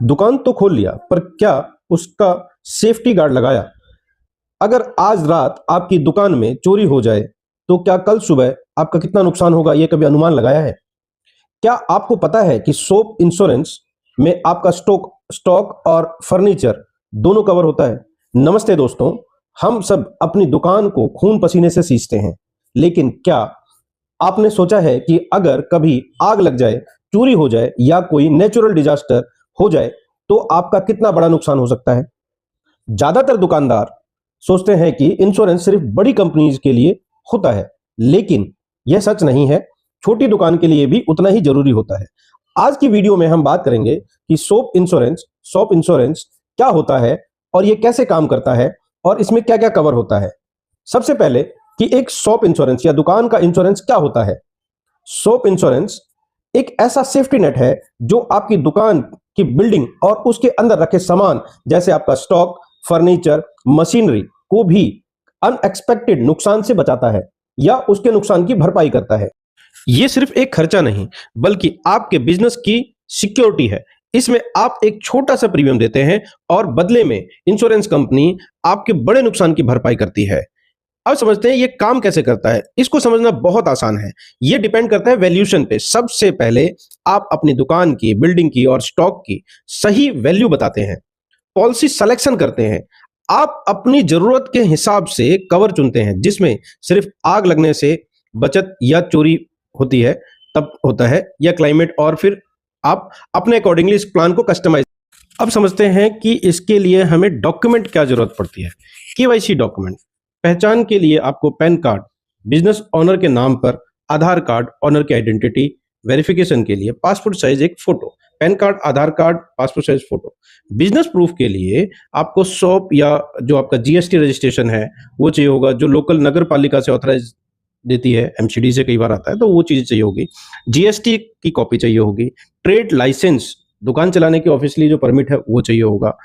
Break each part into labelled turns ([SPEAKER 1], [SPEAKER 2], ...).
[SPEAKER 1] दुकान तो खोल लिया, पर क्या उसका सेफ्टी गार्ड लगाया? अगर आज रात आपकी दुकान में चोरी हो जाए, तो क्या कल सुबह आपका कितना नुकसान होगा, ये कभी अनुमान लगाया है? क्या आपको पता है कि सोप इंश्योरेंस में आपका स्टॉक स्टॉक और फर्नीचर दोनों कवर होता है? नमस्ते दोस्तों, हम सब अपनी दुकान को खून पसीने से सींचते हैं, लेकिन क्या आपने सोचा है कि अगर कभी आग लग जाए, चोरी हो जाए या कोई नेचुरल डिजास्टर हो जाए, तो आपका कितना बड़ा नुकसान हो सकता है? ज्यादातर दुकानदार सोचते हैं कि इंश्योरेंस सिर्फ बड़ी कंपनीज के लिए होता है, लेकिन यह सच नहीं है। छोटी दुकान के लिए भी उतना ही जरूरी होता है। आज की वीडियो में हम बात करेंगे कि शॉप इंश्योरेंस क्या होता है और यह कैसे काम करता है और इसमें क्या क्या कवर होता है। सबसे पहले कि एक शॉप इंश्योरेंस या दुकान का इंश्योरेंस क्या होता है। शॉप इंश्योरेंस एक ऐसा सेफ्टी नेट है जो आपकी दुकान की बिल्डिंग और उसके अंदर रखे सामान, जैसे आपका स्टॉक, फर्नीचर, मशीनरी को भी अनएक्सपेक्टेड नुकसान से बचाता है या उसके नुकसान की भरपाई करता है। यह सिर्फ एक खर्चा नहीं, बल्कि आपके बिजनेस की सिक्योरिटी है। इसमें आप एक छोटा सा प्रीमियम देते हैं और बदले में इंश्योरेंस कंपनी आपके बड़े नुकसान की भरपाई करती है। अब समझते हैं ये काम कैसे करता है। इसको समझना बहुत आसान है। ये डिपेंड करता है वैल्यूएशन पे। सबसे पहले आप अपनी दुकान की, बिल्डिंग की और स्टॉक की सही वैल्यू बताते हैं, पॉलिसी सिलेक्शन करते हैं। आप अपनी जरूरत के हिसाब से कवर चुनते हैं, जिसमें सिर्फ आग लगने से बचत या चोरी होती है तब होता है, या क्लाइमेट, और फिर आप अपने अकॉर्डिंगली इस प्लान को कस्टमाइज। अब समझते हैं कि इसके लिए हमें डॉक्यूमेंट क्या जरूरत पड़ती है। केवाईसी डॉक्यूमेंट, पहचान के लिए आपको पैन कार्ड, बिजनेस ओनर के नाम पर आधार कार्ड, ओनर की आइडेंटिटी वेरिफिकेशन के लिए पासपोर्ट साइज एक photo, PAN card, Aadhaar card, passport size photo. Business proof के लिए आपको शॉप या जो आपका जीएसटी रजिस्ट्रेशन है वो चाहिए होगा, जो लोकल नगर पालिका से ऑथराइज देती है, एमसीडी से कई बार आता है, तो वो चीज़ चाहिए होगी। जीएसटी की कॉपी चाहिए होगी। ट्रेड लाइसेंस, दुकान चलाने की ऑफिशियली जो परमिट है वो चाहिए होगा।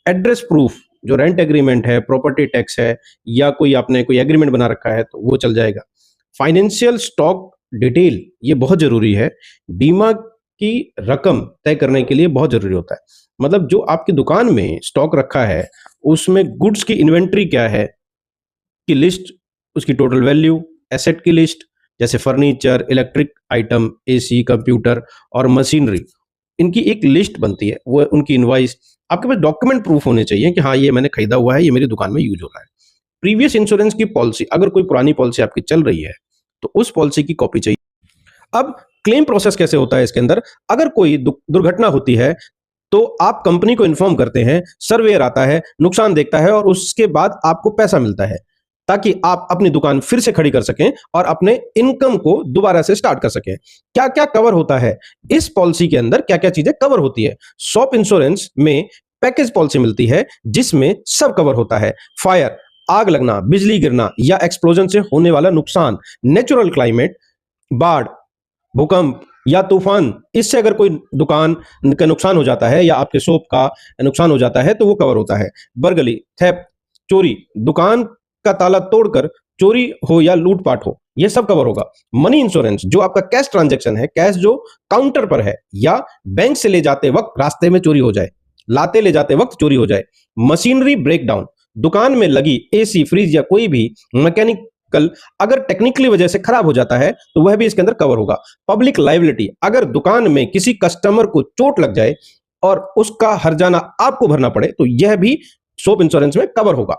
[SPEAKER 1] एड्रेस प्रूफ, जो रेंट एग्रीमेंट है, प्रॉपर्टी टैक्स है, या कोई आपने कोई एग्रीमेंट बना रखा है तो वो चल जाएगा। फाइनेंशियल स्टॉक डिटेल, ये बहुत जरूरी है। बीमा की रकम तय करने के लिए बहुत जरूरी होता है। मतलब जो आपकी दुकान में स्टॉक रखा है उसमें गुड्स की इन्वेंट्री क्या है की लिस्ट, उसकी टोटल वैल्यू, एसेट की लिस्ट जैसे furniture, electric item, AC, computer और मशीनरी, इनकी एक लिस्ट बनती है, वो उनकी इनवॉइस। आपके पास डॉक्यूमेंट प्रूफ होने चाहिए कि हाँ ये मैंने खरीदा हुआ है, ये मेरी दुकान में यूज हो रहा है। प्रीवियस इंश्योरेंस की पॉलिसी, अगर कोई पुरानी पॉलिसी आपकी चल रही है तो उस पॉलिसी की कॉपी चाहिए। अब क्लेम प्रोसेस कैसे होता है इसके अंदर। अगर कोई दुर्घटना होती है तो आप कंपनी को इन्फॉर्म करते हैं, सर्वेयर आता है, नुकसान देखता है और उसके बाद आपको पैसा मिलता है, ताकि आप अपनी दुकान फिर से खड़ी कर सकें और अपने इनकम को दोबारा से स्टार्ट कर सकें। क्या क्या कवर होता है इस पॉलिसी के अंदर, क्या क्या चीजें कवर होती है। शॉप इंश्योरेंस में पैकेज पॉलिसी मिलती है जिसमें सब कवर होता है। फायर, आग लगना, बिजली गिरना या एक्सप्लोजन से होने वाला नुकसान, नेचुरल क्लाइमेट, बाढ़, भूकंप या तूफान, इससे अगर कोई दुकान का नुकसान हो जाता है या आपके शॉप का नुकसान हो जाता है तो वो कवर होता है। बर्गली, थेफ्ट, चोरी, दुकान का ताला तोड़कर चोरी हो या लूटपाट हो, ये सब कवर होगा। मनी इंश्योरेंस, जो आपका कैश ट्रांजैक्शन है, कैश जो काउंटर पर है या बैंक से ले जाते वक्त रास्ते में चोरी हो जाए, लाते ले जाते वक्त चोरी हो जाए। मशीनरी ब्रेकडाउन, दुकान में लगी एसी, फ्रिज या कोई भी मैकेनिकल अगर टेक्निकली वजह से खराब हो जाता है तो वह भी इसके अंदर कवर होगा। पब्लिक लायबिलिटी, अगर दुकान में किसी कस्टमर को चोट लग जाए और उसका हर्जाना आपको भरना पड़े तो यह भी शॉप इंश्योरेंस में कवर होगा।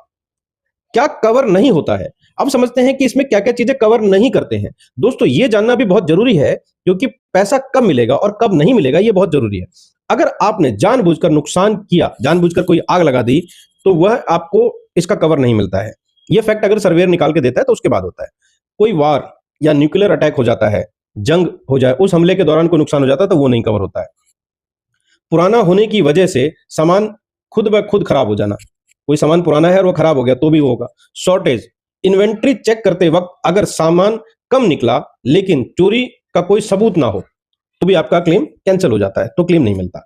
[SPEAKER 1] क्या कवर नहीं होता है, अब समझते हैं कि इसमें क्या क्या चीजें कवर नहीं करते हैं। दोस्तों ये जानना भी बहुत जरूरी है, क्योंकि पैसा कब मिलेगा और कब नहीं मिलेगा ये बहुत जरूरी है। अगर आपने जानबूझकर नुकसान किया, जानबूझकर कोई आग लगा दी, तो वह आपको इसका कवर नहीं मिलता है। यह फैक्ट अगर सर्वेयर निकाल के देता है तो उसके बाद होता है। कोई वार या न्यूक्लियर अटैक हो जाता है, जंग हो जाए, उस हमले के दौरान कोई नुकसान हो जाता है तो वो नहीं कवर होता है। पुराना होने की वजह से सामान खुद ब खुद खराब हो जाना, कोई सामान पुराना है और वो खराब हो गया तो भी वो होगा। शॉर्टेज, इन्वेंट्री चेक करते वक्त अगर सामान कम निकला लेकिन चोरी का कोई सबूत ना हो तो भी आपका क्लेम कैंसिल हो जाता है, तो क्लेम नहीं मिलता।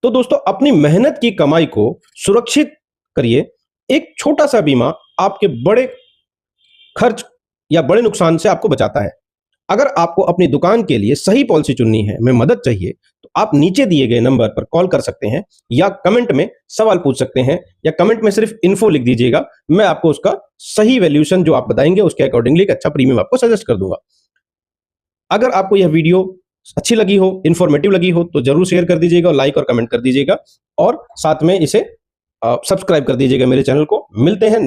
[SPEAKER 1] तो दोस्तों अपनी मेहनत की कमाई को सुरक्षित करिए। एक छोटा सा बीमा आपके बड़े खर्च या बड़े नुकसान से आपको बचाता है। अगर आपको अपनी दुकान के लिए सही पॉलिसी चुननी है, में मदद चाहिए, तो आप नीचे दिए गए नंबर पर कॉल कर सकते हैं या कमेंट में सवाल पूछ सकते हैं, या कमेंट में सिर्फ इन्फो लिख दीजिएगा। मैं आपको उसका सही वैल्यूएशन जो आप बताएंगे उसके अकॉर्डिंगली एक अच्छा प्रीमियम आपको सजेस्ट कर दूंगा। अगर आपको यह वीडियो अच्छी लगी हो, इंफॉर्मेटिव लगी हो, तो जरूर शेयर कर दीजिएगा, लाइक और कमेंट कर दीजिएगा, और साथ में इसे सब्सक्राइब कर दीजिएगा मेरे चैनल को। मिलते हैं